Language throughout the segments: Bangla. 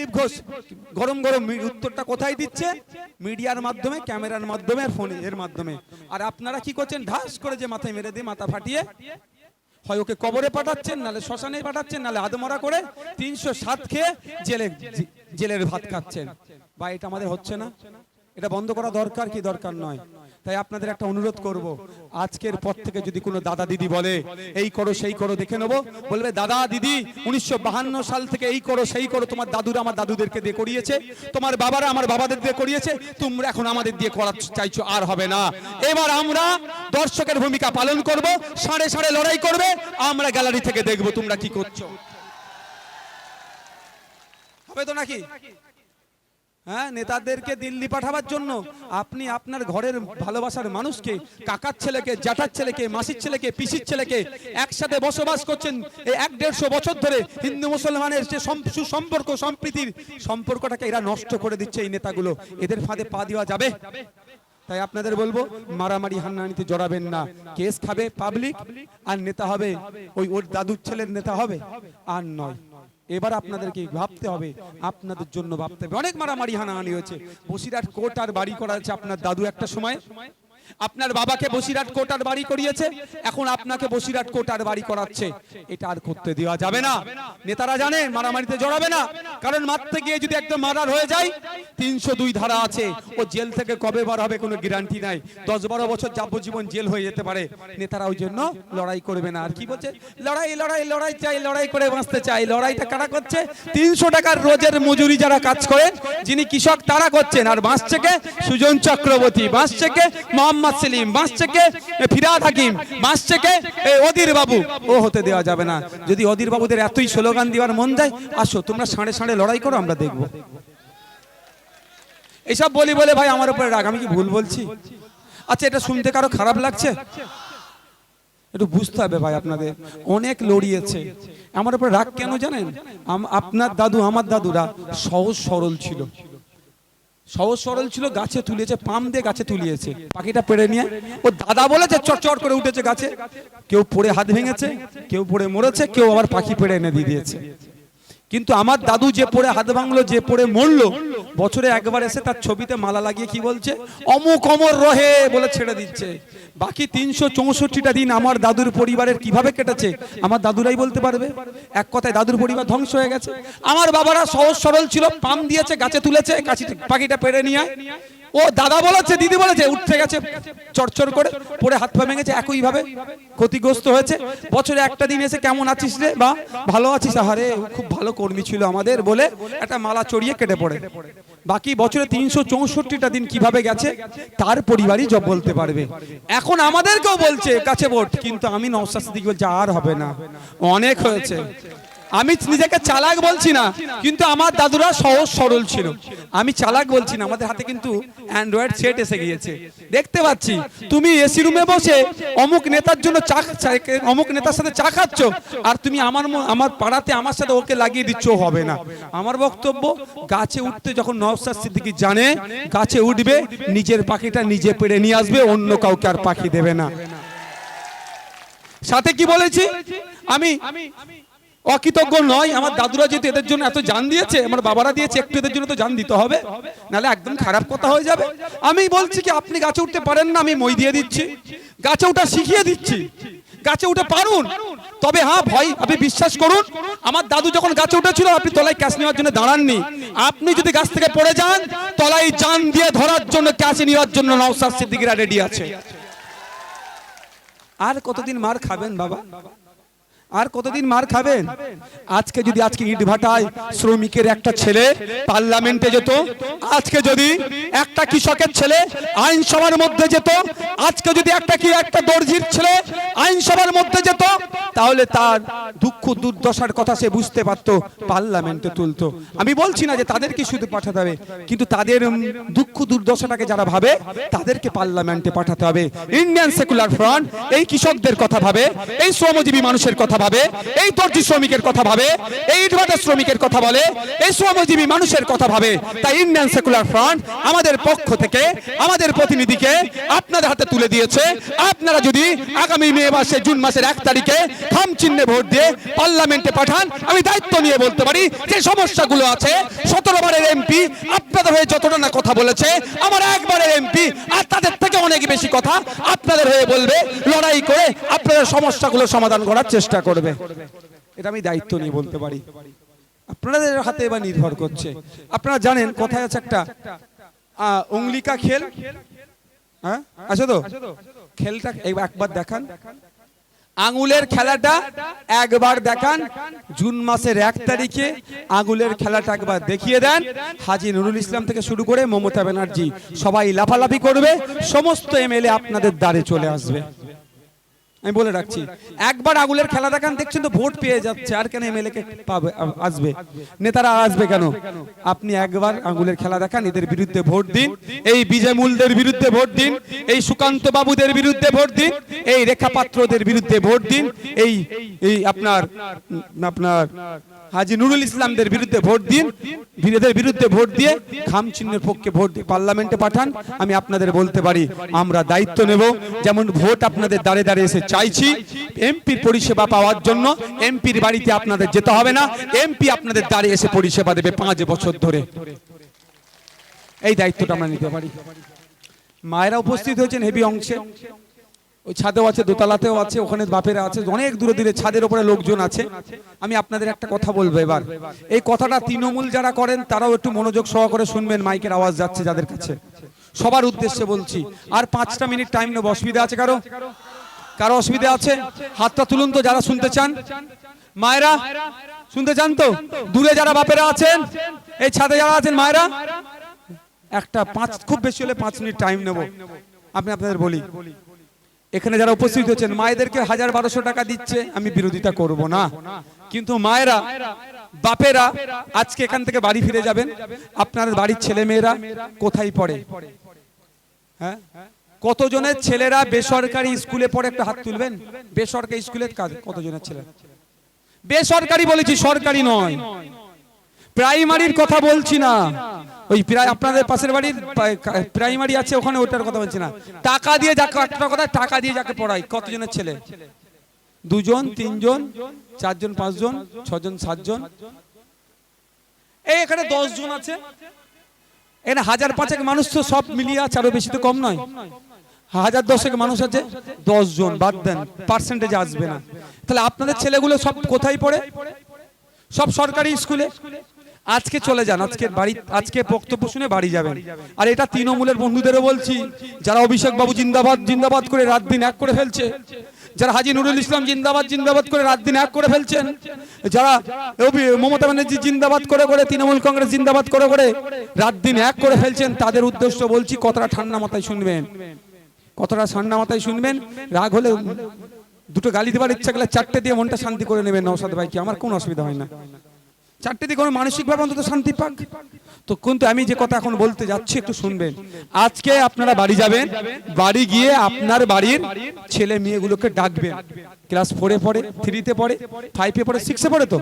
দিলীপ ঘোষ গরম গরম উত্তরটা কোথায় দিচ্ছে? মিডিয়ার মাধ্যমে, ক্যামেরার মাধ্যমে, আর ফোনে এর মাধ্যমে। আর আপনারা কি করছেন? ঢাস করে যে মাথায় মেরে দিয়ে মাথা ফাটিয়ে হয় ওকে কবরে পাঠাচ্ছেন, নালে শ্মশানে পাঠাচ্ছেন, নালে আদমরা করে 307 খেয়ে জেলের ভাত খাচ্ছেন। বা এটা আমাদের হচ্ছে না? এটা বন্ধ করা দরকার কি দরকার নয়? তাই আপনাদের একটা অনুরোধ করব, আজকের পর থেকে যদি কোনো দাদা দিদি বলে এই করো সেই করো, দেখে নেবো, বলবে দাদা দিদি 1952 সাল থেকে এই করো সেই করো, তোমার দাদুরা আমার দাদুদেরকে দিয়ে করিয়েছে, তোমার বাবারা আমার বাবাদের দিয়ে করিয়েছে, তোমরা এখন আমাদের দিয়ে করার চাইছো, আর হবে না। এবার আমরা দর্শকের ভূমিকা পালন করব, সাড়ে সাড়ে লড়াই করবে, আমরা গ্যালারি থেকে দেখবো তোমরা কি করছো। হবে তো নাকি? হ্যাঁ, নেতাদেরকে দিল্লি পাঠাবার জন্য আপনি আপনার ঘরের ভালোবাসার মানুষকে, কাকার ছেলেকে, জ্যাঠার ছেলেকে, মাসির ছেলেকে, পিসির ছেলেকে একসাথে বসবাস করছেন এই 1-150 বছর ধরে, হিন্দু মুসলমানের যে সুসম্পর্ক, সম্প্রীতির সম্পর্কটাকে এরা নষ্ট করে দিচ্ছে এই নেতাগুলো। এদের ফাঁদে পা দেওয়া যাবে? তাই আপনাদের বলবো, মারামারি হান্নাহানিতে জড়াবেন না। কেস খাবে পাবলিক, আর নেতা হবে ওই ওর দাদুর ছেলের নেতা হবে, আর নয়। এবার আপনাদেরকে ভাবতে হবে, আপনাদের জন্য ভাবতে হবে। অনেক মারামারি হানাহানি হয়েছে, বসিরহাট কোর্ট আর বাড়ি করা আছে আপনার দাদু একটা সময়, আপনার বাবাকে বসিরহাট কোর্ট আর বাড়ি করিয়েছে, এখন আপনাকে বসিরহাট কোর্ট আর বাড়ি করাচ্ছে। এটা আর করতে দেওয়া যাবে না। নেতারা জানে মারামারিতে জড়াবে না, কারণ মারতে গিয়ে যদি একদম মার্ডার হয়ে যায়, 302 ধারা আছে, ও জেল থেকে কবে বার হবে কোনো গ্যারান্টি নাই, 10-12 বছর যাবজ্জীবন জেল হয়ে যেতে পারে। নেতারা ওই জন্য লড়াই করবে না। আর কি বলছে? লড়াই লড়াই লড়াই চাই, লড়াই করে বাঁচতে চাই। লড়াইটা কারা করছে? 300 টাকার রোজের মজুরি যারা কাজ করেন, যিনি কৃষক, তারা করছেন। আর বাঁচছে কে? সুজন চক্রবর্তী, বাঁচছে কে? মোহাম্মদ সেলিম, বাঁচছে কে? ফিরাদ হাকিম, বাঁচছে কে? অধীর বাবু। ও হতে দেওয়া যাবে না। যদি অধীর বাবুদের এতই স্লোগান দেওয়ার মন যায়, আসো তোমরা সাড়ে সাড়ে লড়াই করো, আমরা দেখবো। এইসব বলি বলে ভাই আমার উপরে রাগ, আমি কি ভুল বলছি? আচ্ছা, এটা শুনতে কারো খারাপ লাগছে? একটু বুঝতে হবে ভাই, আপনাদের অনেক লড়িয়েছে। আমার উপরে রাগ কেন জানেন? আপনার দাদু, আমার দাদুরা সহজ সরল ছিল, সহজ সরল ছিল। গাছে তুলেছে, পাম দিয়ে গাছে তুলিয়েছে, পাখিটা পেড়ে নিয়ে ও দাদা বলেছে চট করে উঠেছে গাছে। কেউ পড়ে হাত ভেঙেছে, কেউ পড়ে মরেছে, কেউ আবার পাখি পেড়ে এনে দিয়ে দিয়েছে। কিন্তু আমার দাদু যে পড়ে হাত ভাঙলো, যে পড়ে মরলো, বছরে একবার এসে তার ছবিতে মালা লাগিয়ে কি বলছে? অমুক অমর রহে বলে ছেড়ে দিচ্ছে। বাকি 364টা দিন আমার দাদুর পরিবারের কিভাবে কেটেছে আমার দাদুরাই বলতে পারবে। এক কথায় দাদুর পরিবার ধ্বংস হয়ে গেছে। আমার বাবারা সহজ সরল ছিল, পাম দিয়েছে, গাছে তুলেছে, পাখিটা পেড়ে নিয়ে ও দাদা বলেছে, দিদি বলেছে, উঠতে গেছে চড়চড় করে, পড়ে হাত পা ভেঙেছে, একইভাবে ক্ষতিগ্রস্ত হয়েছে। বছরে একটা দিন এসে কেমন আছিস রে, বা ভালো আছিস, আহারে খুব ভালো কর্মী ছিল আমাদের বলে একটা মালা চড়িয়ে কেটে পড়ে। বাকি বছরে 364টা দিন কিভাবে গেছে তার পরিবারই জব বলতে পারবে। এখন আমাদেরকেও বলছে কাছে ভোট, কিন্তু আমি নওশাদ সিদ্দিকী বলছি আর হবে না, অনেক হয়েছে। আমি নিজেকে চালাক বলছি না, কিন্তু আমার দাদুরা সহজ সরল ছিল। আমি চালাক বলছি না, আমাদের হাতে কিন্তু অ্যান্ড্রয়েড সেট এসে গিয়েছে। দেখতে পাচ্ছি তুমি এসি রুমে বসে অমুক নেতার জন্য অমুক নেতার সাথে চা খাচ্ছ, আর তুমি আমার পাড়াতে আমার সাথে ওকে লাগিয়ে দিচ্ছ, হবে না। আমার বক্তব্য, গাছে উঠতে যখন নওশাদ সিদ্দিকী জানে গাছে উঠবে, নিজের পাখিটা নিজে পেড়ে নিয়ে আসবে, অন্য কাউকে আর পাখি দেবে না। সাথে কি বলেছি আমি অকৃতজ্ঞ নয়। আমার দাদুরা যেহেতু এদের জন্য এত জান দিয়েছে, আমার বাবারা দিয়েছে, একটু এদের জন্য তো জান দিতে হবে, নাহলে একদম খারাপ কথা হয়ে যাবে। আমি বলছি কি আপনি গাছে উঠতে পারেন না, আমি মই দিয়ে দিচ্ছি, গাছে উঠা শিখিয়ে দিচ্ছি, গাছে উঠে পারুন। তবে হ্যাঁ ভাই, আপনি বিশ্বাস করুন, আমার দাদু যখন গাছে উঠেছিল আপনি তলায় ক্যাশ নেওয়ার জন্য দাঁড়াননি। আপনি যদি গাছ থেকে পড়ে যান, তলায় জান দিয়ে ধরার জন্য, ক্যাশ নেওয়ার জন্য নওশাদ সিদ্দিকীরা রেডি আছে। আর কতদিন মার খাবেন বাবা? আর কতদিন মার খাবেন? আজকে ইটভাটায় শ্রমিকের একটা ছেলে পার্লামেন্টে যেত, আজকে যদি একটা কৃষকের ছেলে আইনসভার মধ্যে যেত, আজকে যদি একটা দর্জির ছেলে আইনসভার মধ্যে যেত, তাহলে তার দুঃখ দুর্দশার কথা সে বুঝতে পারতো, পার্লামেন্টে তুলতো। আমি বলছি না যে তাদেরকে শুধু পাঠাতে হবে, কিন্তু তাদের দুঃখ দুর্দশাটাকে যারা ভাবে তাদেরকে পার্লামেন্টে পাঠাতে হবে। ইন্ডিয়ান সেকুলার ফ্রন্ট এই কৃষকদের কথা ভাবে, এই শ্রমজীবী মানুষের কথা কথা ভাবে, এই দর্জি শ্রমিকের কথা ভাবে, এই ইটভাটা শ্রমিকের কথা বলে, এই শ্রমজীবী মানুষের কথা ভাবে। তাই ইন্ডিয়ান সেকুলার ফ্রন্ট আমাদের পক্ষ থেকে আমাদের প্রতিনিধিকে আপনাদের হাতে তুলে দিয়েছে। আপনারা যদি আগামী জুন মাসের 1 তারিখে খাম চিহ্নে ভোট দিয়ে পার্লামেন্টে পাঠান, আমি দায়িত্ব নিয়ে বলতে পারি যে সমস্যাগুলো আছে, 17 বারের এমপি আপনাদের হয়ে যতটা না কথা বলেছে, আমার একবারের এমপি আর তাদের থেকে অনেক বেশি কথা আপনাদের হয়ে বলবে, লড়াই করে আপনাদের সমস্যাগুলো সমাধান করার চেষ্টা করবে। এটা আমি দায়িত্ব নিয়ে বলতে পারি। আপনাদের হাতে এবার নির্ভর করছে। আপনারা জানেন কোথায় আছে একটা অঙ্গলিকা খেল, হ্যাঁ আছে তো, খেলটা একবার দেখান, আঙুলের খেলাটা একবার দেখান। জুন মাসের 1 তারিখে আঙুলের খেলাটা একবার দেখিয়ে দেন। হাজী নুরুল ইসলাম থেকে শুরু করে মমতা ব্যানার্জি সবাই লাফালাফি করবে, সমস্ত এমএলএ আপনাদের দ্বারে চলে আসবে। আমি বলে রাখছি, একবার আঙুলের খেলা দেখান, দেখছেন তো ভোট পেয়ে যাচ্ছে, আর কেন এমএলএ কে পাবে আসবে, নেতারা আসবে কেন? আপনি একবার আঙুলের খেলা দেখান, এদের বিরুদ্ধে ভোট দিন, এই বিজয়মূলদের বিরুদ্ধে ভোট দিন, এই সুকান্ত বাবুদের বিরুদ্ধে ভোট দিন, এই রেখা পাত্রদের বিরুদ্ধে ভোট দিন, এই আপনার হাজী নুরুল ইসলামদের বিরুদ্ধে ভোট দিন, এদের বিরুদ্ধে ভোট দিয়ে খাম চিহ্নের পক্ষে ভোট দিয়ে পার্লামেন্টে পাঠান। আমি আপনাদের বলতে পারি আমরা দায়িত্ব নেব, যেমন ভোট আপনাদের দাঁড়ে দাঁড়ে এসে চাইছি এমপির পরিষেবা পাওয়ার জন্য। এমপির বাড়িতে আপনাদের যেতে হবে না, এমপি আপনাদের দাঁড়িয়ে এসে পরিষেবা দেবে 5 বছর ধরে। এই দায়িত্বটা আমরা নিতে পারি। মায়েরা উপস্থিত হয়েছেন হেভি অংশে, ওই ছাদেও আছে, দোতলাতেও আছে, ওখানে বাপেরা আছে, অনেক দূরে দূরে ছাদের উপরে লোকজন আছে। আমি আপনাদের একটা কথা বলবো এবার, এই কথাটা তৃণমূল যারা করেন তারাও একটু মনোযোগ সহকারে শুনবেন, মাইকের আওয়াজ যাচ্ছে যাদের কাছে, সবার উদ্দেশ্যে বলছি। আর 5টা মিনিট টাইম নেব, অসুবিধা আছে কারো? কারো অসুবিধা আছে? হাতটা তুলুন তো যারা শুনতে চান। মায়েরা শুনতে চান তো? দূরে যারা বাপেরা আছেন, এই ছাদে যারা আছেন মায়েরা, একটা খুব বেশি হলে 5 মিনিট টাইম নেব। আমি আপনাদের বলি, এখানে যারা উপস্থিত হয়েছেন মায়েদেরকে 1000-1200 টাকা দিচ্ছে, আমি বিরোধিতা করব না, কিন্তু মায়েরা বাপেরা আজকে এখান থেকে বাড়ি ফিরে যাবেন, আপনার বাড়ির ছেলে মেয়েরা কোথায় পড়ে? হ্যাঁ, কতজনের ছেলেরা বেসরকারি স্কুলে পড়ে? একটা হাত তুলবেন। বেসরকারি স্কুলের কাজ কতজনের ছেলে? বেসরকারি বলেছি, সরকারি নয়। প্রাইমারির কথা বলছি না, ওই আপনাদের পাশের বাড়ির প্রাইমারি আছে ওখানে, ওটার কথা বলছি না। টাকা দিয়ে যাকে, একটা কথা, টাকা দিয়ে যাকে পড়ায়, কতজনের ছেলে? 2 জন, 3 জন, 4 জন, 5 জন, 6 জন, 7 জন, এই এখানে 10 জন আছে। এখানে 1000-5 মানুষ তো সব মিলিয়ে আছে, আরো বেশি তো কম নয়। 1010 মানুষ আছে, 10 জন বাদ দেন, পার্সেন্টেজ আসবে না। তাহলে আপনাদের ছেলেগুলো সব কোথায় পড়ে? সব সরকারি স্কুলে। আজকে চলে যান, আজকে বক্তব্য শুনে বাড়ি যাবেন। আর এটা তৃণমূলের বন্ধুদেরও বলছি, যারা অভিষেক বাবু জিন্দাবাদ জিন্দাবাদ করে রাত দিন এক করে ফেলছে, যারা হাজী নুরুল ইসলাম জিন্দাবাদ জিন্দাবাদ করে রাত দিন এক করে ফেলছেন, যারা মমতা ব্যানার্জি জিন্দাবাদ করে করে, তৃণমূল কংগ্রেস জিন্দাবাদ করে করে রাত দিন এক করে ফেলছেন, তাদের উদ্দেশ্য বলছি, কথাটা ঠান্ডা মাথায় শুনবেন, কথাটা ঠান্ডা মাথায় শুনবেন। রাগ হলে দুটো গালি দেওয়ার ইচ্ছা গেলে 4টে দিয়ে মনটা শান্তি করে নেবেন। নওশাদ ভাইকে আমার কোনো অসুবিধা হয় না, 4টে দিয়ে কোনো মানসিকভাবে অন্তত শান্তি পাক। তো কিন্তু আমি যে কথা এখন বলতে যাচ্ছি একটু শুনবেন। আজকে আপনারা বাড়ি যাবেন, বাড়ি গিয়ে আপনার বাড়ির ছেলে মেয়েগুলোকে ডাকবেন। ক্লাস 4-এ পড়ে, 3-তে পড়ে, 5-এ পড়ে, 6-এ পড়ে, তো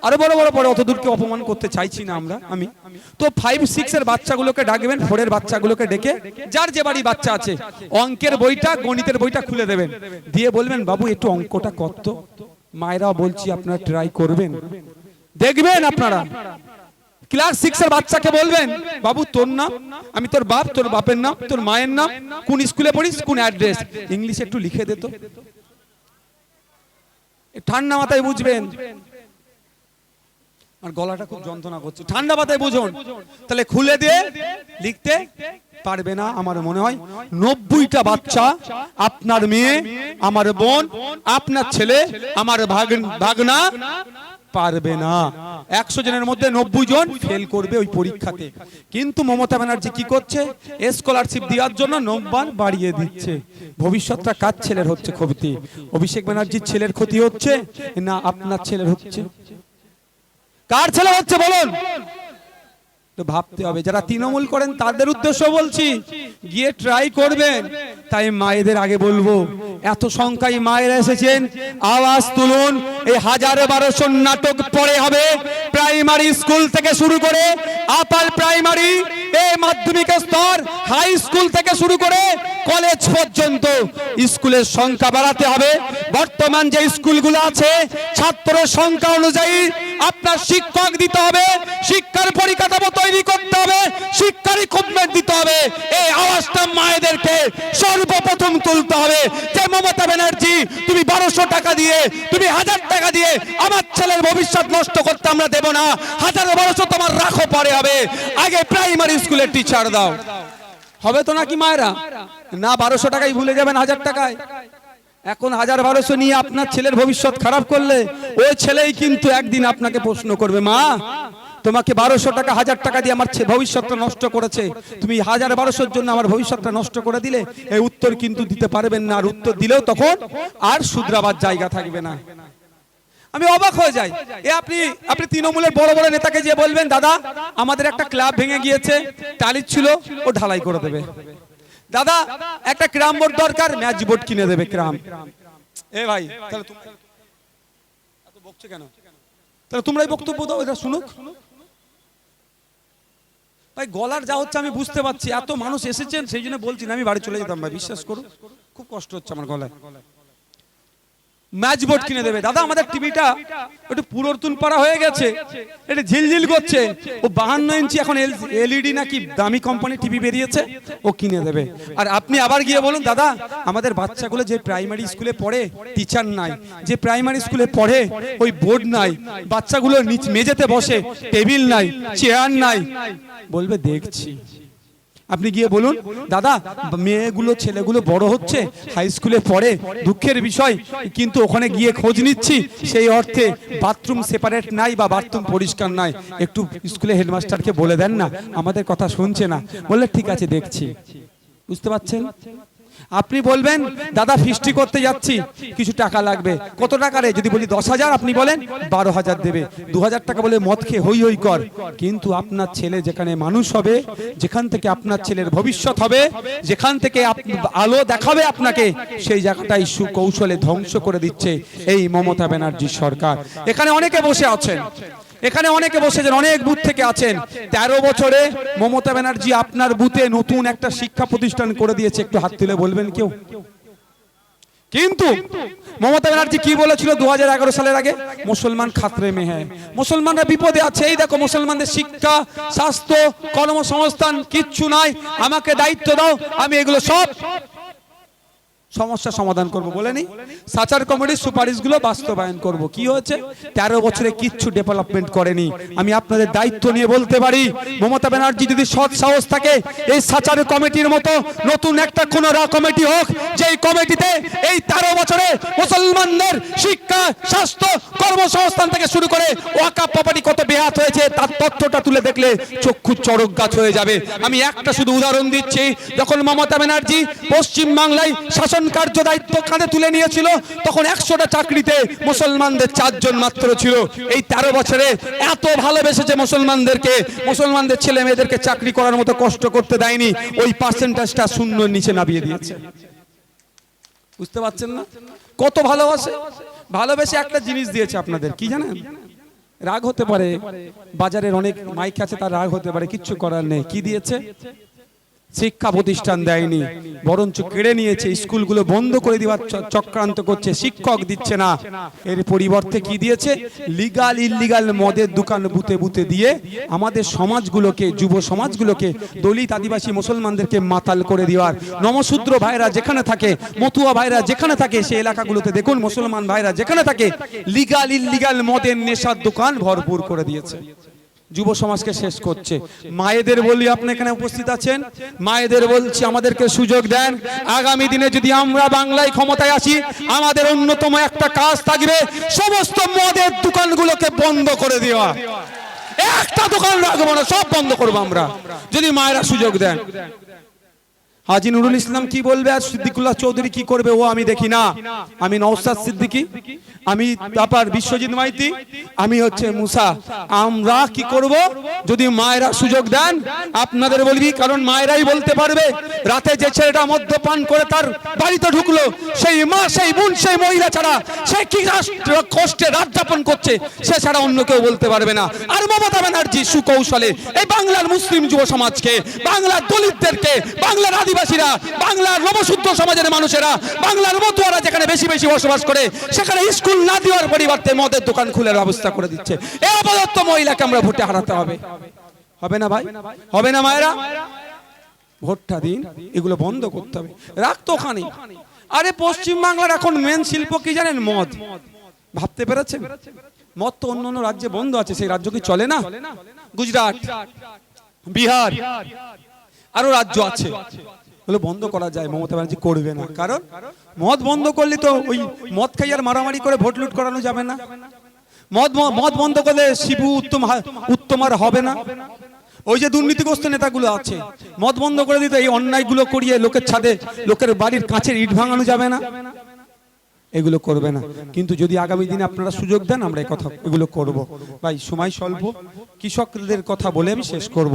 আরো বড় বড় পড়ে, অত দূরকে অপমান করতে চাইছি না আমি তো 5-6 এর বাচ্চাগুলোকে ডাকবেন, 4-এর বাচ্চাগুলোকে ডেকে, যার যে বাড়ি বাচ্চা আছে, অঙ্কের বইটা, গণিতের বইটা খুলে দেবেন, দিয়ে বলবেন বাবু একটু অঙ্কটা কত। মায়েরা বলছি আপনারা ট্রাই করবেন, দেখবেন আপনারা। ক্লাস 6-এর বাচ্চাকে বলবেন বাবু তোর নাম, আমি তোর বাপ, তোর বাপের নাম, তোর মায়ের নাম, কোন স্কুলে পড়িস, কোন অ্যাড্রেস, ইংলিশে একটু লিখে দে তো। ঠান্ডা মাথায় বুঝবেন। আর গলাটা খুব যন্ত্রণা করছে, ঠান্ডা মাথায় বুঝুন। তাহলে খুলে দিয়ে লিখতে পারবে না। আমার মনে হয় 90টা বাচ্চা, আপনার মেয়ে, আমার বোন, আপনার ছেলে, আমার ভাগনা পারবে না। 100 জনের মধ্যে 90 জন ফেল করবে ওই পরীক্ষাতে। কিন্তু মমতা ব্যানার্জি কি করছে? স্কলারশিপ দেওয়ার জন্য নম্বর বাড়িয়ে দিচ্ছে। ভবিষ্যৎটা কার ছেলের হচ্ছে ক্ষতি? অভিষেক ব্যানার্জির ছেলের ক্ষতি হচ্ছে না আপনার ছেলের হচ্ছে? কার ছেলে হচ্ছে বলুন? তো ভাবতে হবে, যারা তৃণমূল করেন তাদের উদ্দেশ্য বলছি, গিয়ে ট্রাই করবেন। তাই মায়েদের আগে বলবো, এত সংখ্যায় মায়েরা এসেছেন, আওয়াজ তুলুন। এই 1000-1200 নাটক পরে হবে, প্রাইমারি স্কুল থেকে শুরু করে আপার প্রাইমারি, এই মাধ্যমিক স্তর, হাই স্কুল থেকে শুরু করে কলেজ পর্যন্ত স্কুলের সংখ্যা বাড়াতে হবে। বর্তমান যে স্কুলগুলো আছে ছাত্র সংখ্যা অনুযায়ী আপনার শিক্ষক দিতে হবে, শিক্ষার পরিকাঠামো তৈরি করতে হবে, শিক্ষার ইকুইপমেন্ট দিতে হবে। এই আওয়াজটা মায়েদেরকে সর্বপ্রথম তুলতে হবে যে মমতা ব্যানার্জি, তুমি 1200 টাকা দিয়ে, তুমি 1000 টাকা দিয়ে আমার ছেলের ভবিষ্যৎ নষ্ট করতে আমরা দেব না। 1000-1200 তোমার রাখো, পরে হবে, আগে প্রাইমারি স্কুলের টিচার দাও। হবে তো নাকি মায়েরা? না, 1200 টাকায় ভুলে যাবেন 1000 টাকায়। এখন 1000-1200 নিয়ে আপনার ছেলের ভবিষ্যৎ খারাপ করলে ওই ছেলেই কিন্তু একদিন আপনাকে প্রশ্ন করবে, মা তোমাকে 1200 টাকা 1000 টাকা দিয়ে আমার ভবিষ্যৎটা নষ্ট করেছে, তুমি 1000-1200-র জন্য আমার ভবিষ্যৎটা নষ্ট করে দিলে। এই উত্তর কিন্তু দিতে পারবেন না, আর উত্তর দিলেও তখন আর শুধরাবার জায়গা থাকবে না। আমি অবাক হয়ে যাই, আপনি তৃণমূলের বড় বড় নেতাকে যে বলবেন, দাদা আমাদের একটা ক্লাব ভেঙে গিয়েছে, টালির ছিল, ও ঢালাই করে দেবে। দাদা একটা ক্রাম বোর্ড দরকার, ম্যাচ বোর্ড কিনে দেবে ক্রাম। এ ভাই, তাহলে তুমি এত বকছো কেন? তাহলে তোমরাই বক্তব্য দাও, এটা শুনুক। ভাই গলার যা হচ্ছে আমি বুঝতে পারছি, এত মানুষ এসেছেন সেই জন্য বলছি না, আমি বাড়ি চলে যেতাম ভাই, বিশ্বাস করুন, খুব কষ্ট হচ্ছে আমার গলায়। ম্যাচ বোর্ড কিনে দেবে। দাদা আমাদের টিভিটা একটু পুরাতন পাড়া হয়ে গেছে, এটা ঝিলঝিল করছে, ও 52 ইঞ্চি এখন এলইডি নাকি দামি কোম্পানি টিভি বেরিয়েছে, ও কিনে দেবে। আর আপনি আবার গিয়ে বলুন, দাদা আমাদের বাচ্চাগুলো যে প্রাইমারি স্কুলে পড়ে টিচার নাই, যে প্রাইমারি স্কুলে পড়ে ওই বোর্ড নাই, বাচ্চাগুলো নিচ মেঝেতে বসে, টেবিল নাই, চেয়ার নাই, বলবে দেখছি। আপনি গিয়ে বলুন, দাদা মেয়েগুলো ছেলেগুলো বড় হচ্ছে, হাই স্কুলে পড়ে, দুঃখের বিষয়, কিন্তু ওখানে গিয়ে খোঁজ নিচ্ছি, সেই অর্থে বাথরুম সেপারেট নাই বা বাথরুম পরিষ্কার নাই, একটু স্কুলে হেডমাস্টারকে বলে দেন না, আমাদের কথা শুনছে না। বললে ঠিক আছে দেখছি। বুঝতে পারছেন? আপনি বলবেন, দাদা ফিস্টি করতে যাচ্ছি, কিছু টাকা লাগবে। কত টাকা রে? যদি বলি 10,000, আপনি বলেন 12,000 দেবে। 2,000 টাকা বলে মদ খেয়ে হই হই কর। কিন্তু আপনার ছেলে যেখানে মানুষ হবে, যেখান থেকে আপনার ছেলের ভবিষ্যৎ হবে, যেখান থেকে আলো দেখাবে আপনাকে, সেই জায়গাটাই সুকৌশলে ধ্বংস করে দিচ্ছে এই মমতা ব্যানার্জি সরকার। এখানে অনেকে বসে আছেন, এখানে অনেকে বসেছেন, অনেক বুথ থেকে আছেন। 13 বছরে মমতা ব্যানার্জি আপনার বুথে নতুন একটা শিক্ষা প্রতিষ্ঠান করে দিয়েছে, একটু হাত তুলে বলবেন কেউ? কিন্তু মমতা ব্যানার্জি কি বলেছিল 2011 সালের আগে? মুসলমান খাতরে মে হ্যায়, মুসলমানরা বিপদে আছে, এই দেখো মুসলমানদের শিক্ষা, স্বাস্থ্য, কর্মসংস্থান কিচ্ছু নাই, আমাকে দায়িত্ব দাও, আমি এগুলো সব সমস্যা সমাধান করব বলেনি। সাচার কমিটির সুপারিশগুলো বাস্তবায়ন করব। কি হয়েছে? 13 বছরে কিচ্ছু ডেভেলপমেন্ট করেনি। আমি আপনাদের দায়িত্ব নিয়ে বলতে পারি, মমতা ব্যানার্জি যদি সৎ সাহস থাকে, এই সাচার কমিটির মতো নতুন একটা কোন কমিটি হোক, যেই কমিটিতে এই 13 বছরে মুসলমানদের শিক্ষা, স্বাস্থ্য, কর্মসংস্থান থেকে শুরু করে ওয়াকাফ প্রপার্টি কত বেহাত হয়েছে তার তথ্যটা তুলে দেখলে চক্ষু চড়ক গাছ হয়ে যাবে। আমি একটা শুধু উদাহরণ দিচ্ছি, যখন মমতা ব্যানার্জি পশ্চিম বাংলায় শাসন কার্য দায়িত্ব কাঁধে তুলে নিয়েছিল, তখন 100টা চাকরিতে মুসলমানদের 4 জন মাত্র ছিল। এই 13 বছরে এত ভালোবেসেছে মুসলমানদেরকে, মুসলমানদের ছেলে মেয়েদেরকে চাকরি করার মতো কষ্ট করতে দেয়নি, ওই পার্সেন্টেজটা শূন্যের নিচে নামিয়ে দিয়েছে। বুঝতে পারছেন না কত ভালোবাসে? ভালোবেসে একটা জিনিস দিয়েছে আপনাদের, কি জানেন? রাগ হতে পারে, বাজারের অনেক মাইক আছে, তার রাগ হতে পারে, কিচ্ছু করার নেই। কি দিয়েছে? শিক্ষা প্রতিষ্ঠান দেয়নি, বরঞ্চ কেড়ে নিয়েছে, স্কুলগুলো বন্ধ করে দেওয়ার চক্রান্ত করছে, শিক্ষক দিচ্ছে না। এর পরিবর্তে কি দিয়েছে? লিগাল ইল্লিগাল মদের দোকান বুতে বুতে দিয়ে আমাদের সমাজগুলোকে, যুব সমাজগুলোকে, দলিত আদিবাসী মুসলমানদেরকে মাতাল করে দেওয়ার। নমশূদ্র ভাইরা যেখানে থাকে, মতুয়া ভাইরা যেখানে থাকে, সেই এলাকাগুলোতে দেখুন মুসলমান ভাইরা যেখানে থাকে, লিগাল ইল্লিগাল মদের নেশার দোকান ভরপুর করে দিয়েছে, যুব সমাজকে শেষ করছে। মায়েদের বলি, আপনি এখানে উপস্থিত আছেন, মায়েদের বলছি আমাদেরকে সুযোগ দেন। আগামী দিনে যদি আমরা বাংলায় ক্ষমতায় আসি, আমাদের অন্যতম একটা কাজ থাকবে সমস্ত মদের দোকানগুলোকে বন্ধ করে দেওয়া। একটা দোকান রাখবো না, সব বন্ধ করবো আমরা, যদি মায়েরা সুযোগ দেন। আজি নুরুল ইসলাম কি বলবে আর সিদ্দিকুল্লাহ চৌধুরী কি করবে ও আমি দেখি না। আমি নওশাদ সিদ্দিকী, আমি তারপর বিশ্বজিৎ মাইতি, আমি হচ্ছে মুসা। আমরা কি করব যদি মায়েরা সুযোগ দেন আপনাদের বলবি, কারণ মায়েরাই বলতে পারবে রাতে যে ছেলেটা মদ্যপান করে তার বাড়িতে ঢুকলো, সেই মা, সেই বোন, সেই মহিলা ছাড়া সে কি কষ্টে রাত যাপন করছে সে ছাড়া অন্য কেউ বলতে পারবে না। আর মমতা ব্যানার্জি সুকৌশলে এই বাংলার মুসলিম যুব সমাজকে, বাংলার দলিতদেরকে, বাংলার আদিবাসীরা, বাংলার নবশুদ্ধ সমাজের মানুষেরা, বাংলার মতুয়ারা যেখানে বেশি বেশি বসবাস করে সেখানে স্কুল না দেওয়ার পরিবর্তে মদের দোকান খুলে ব্যবস্থা করে দিচ্ছে। এই অপদত্ত মহিলাকে আমরা ভোটে হারাতে হবে, হবে না ভাই? হবে না মায়েরা? ভোটটা দিন, এগুলো বন্ধ করতে হবে। রাখতো ওখানে। আরে পশ্চিম বাংলার এখন মেন শিল্প কি জানেন? মদ। ভাবতে পেরেছেন? মদ তো অন্য অন্য রাজ্যে বন্ধ আছে, সেই রাজ্য কি চলে না? গুজরাট, বিহার, আরো রাজ্য আছে, ওগুলো বন্ধ করা যায়। মমতা ব্যানার্জি করবে না, কারণ মদ বন্ধ করলে তো ওই মদ খাই আর মারামারি করে ভোট লুট করানো যাবে না। মদ বন্ধ করলে শিবু উত্তম আর হবে না। ওই যে দুর্নীতিগ্রস্ত নেতাগুলো আছে, মদ বন্ধ করে দিতে এই অন্যায়গুলো করিয়ে লোকের ছাদে, লোকের বাড়ির কাছের ইট ভাঙানো যাবে না। এগুলো করবে না। কিন্তু যদি আগামী দিনে আপনারা সুযোগ দেন আমরা এই কথা এগুলো করব। ভাই সময় স্বল্প, কৃষকদের কথা বলে আমি শেষ করব।